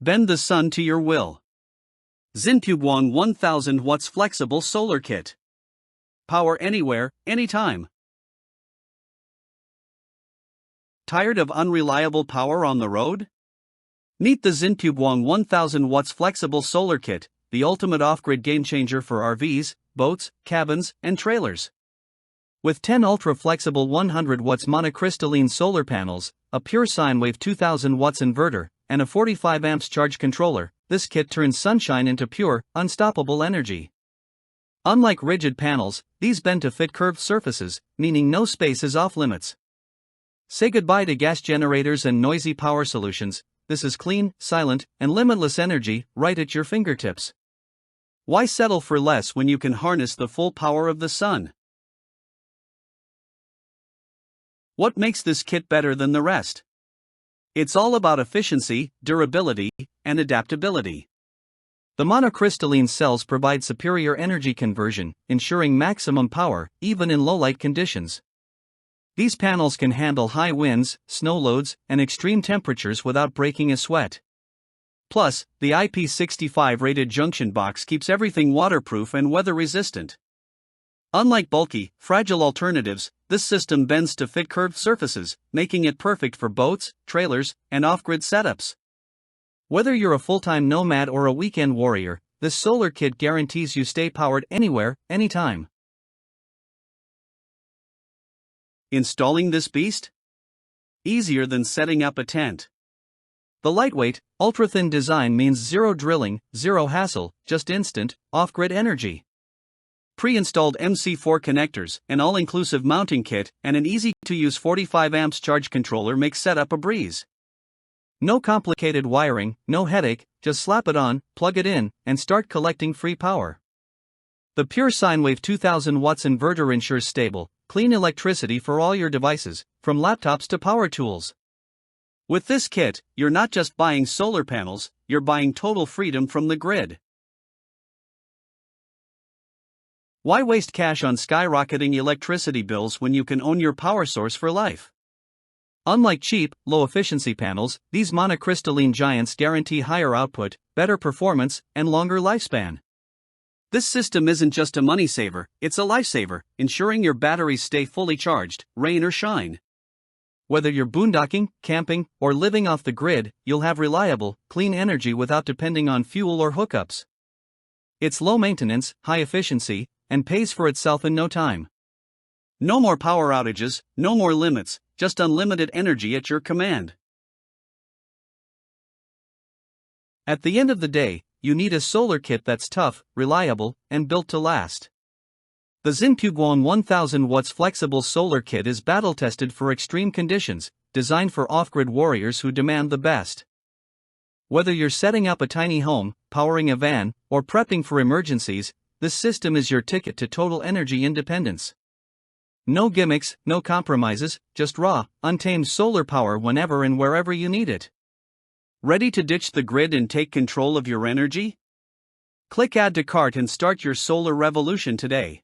Bend the sun to your will. XINPUGUANG 1000W Flexible Solar Kit. Power anywhere, anytime. Tired of unreliable power on the road? Meet the XINPUGUANG 1000W Flexible Solar Kit, the ultimate off-grid game-changer for RVs, boats, cabins, and trailers. With 10 ultra-flexible 100W monocrystalline solar panels, a pure sine wave 2000W inverter, and a 45A charge controller, this kit turns sunshine into pure, unstoppable energy. Unlike rigid panels, these bend to fit curved surfaces, meaning no space is off-limits. Say goodbye to gas generators and noisy power solutions. This is clean, silent, and limitless energy right at your fingertips. Why settle for less when you can harness the full power of the sun? What makes this kit better than the rest? It's all about efficiency, durability, and adaptability. The monocrystalline cells provide superior energy conversion, ensuring maximum power, even in low-light conditions. These panels can handle high winds, snow loads, and extreme temperatures without breaking a sweat. Plus, the IP65 rated Junction box keeps everything waterproof and weather-resistant. Unlike bulky, fragile alternatives, this system bends to fit curved surfaces, making it perfect for boats, trailers, and off-grid setups. Whether you're a full-time nomad or a weekend warrior, this solar kit guarantees you stay powered anywhere, anytime. Installing this beast? Easier than setting up a tent. The lightweight, ultra-thin design means zero drilling, zero hassle, just instant, off-grid energy. Pre-installed MC4 connectors, an all-inclusive mounting kit, and an easy-to-use 45A charge controller make setup a breeze. No complicated wiring, no headache, just slap it on, plug it in, and start collecting free power. The pure sine wave 2000W inverter ensures stable, clean electricity for all your devices, from laptops to power tools. With this kit, you're not just buying solar panels, you're buying total freedom from the grid. Why waste cash on skyrocketing electricity bills when you can own your power source for life? Unlike cheap, low-efficiency panels, these monocrystalline giants guarantee higher output, better performance, and longer lifespan. This system isn't just a money saver, it's a lifesaver, ensuring your batteries stay fully charged, rain or shine. Whether you're boondocking, camping, or living off the grid, you'll have reliable, clean energy without depending on fuel or hookups. It's low maintenance, high efficiency, and pays for itself in no time. No more power outages, no more limits, just unlimited energy at your command. At the end of the day, you need a solar kit that's tough, reliable, and built to last. The XINPUGUANG 1000W Flexible Solar Kit is battle-tested for extreme conditions, designed for off-grid warriors who demand the best. Whether you're setting up a tiny home, powering a van, or prepping for emergencies, this system is your ticket to total energy independence. No gimmicks, no compromises, just raw, untamed solar power whenever and wherever you need it. Ready to ditch the grid and take control of your energy? Click Add to Cart and start your solar revolution today.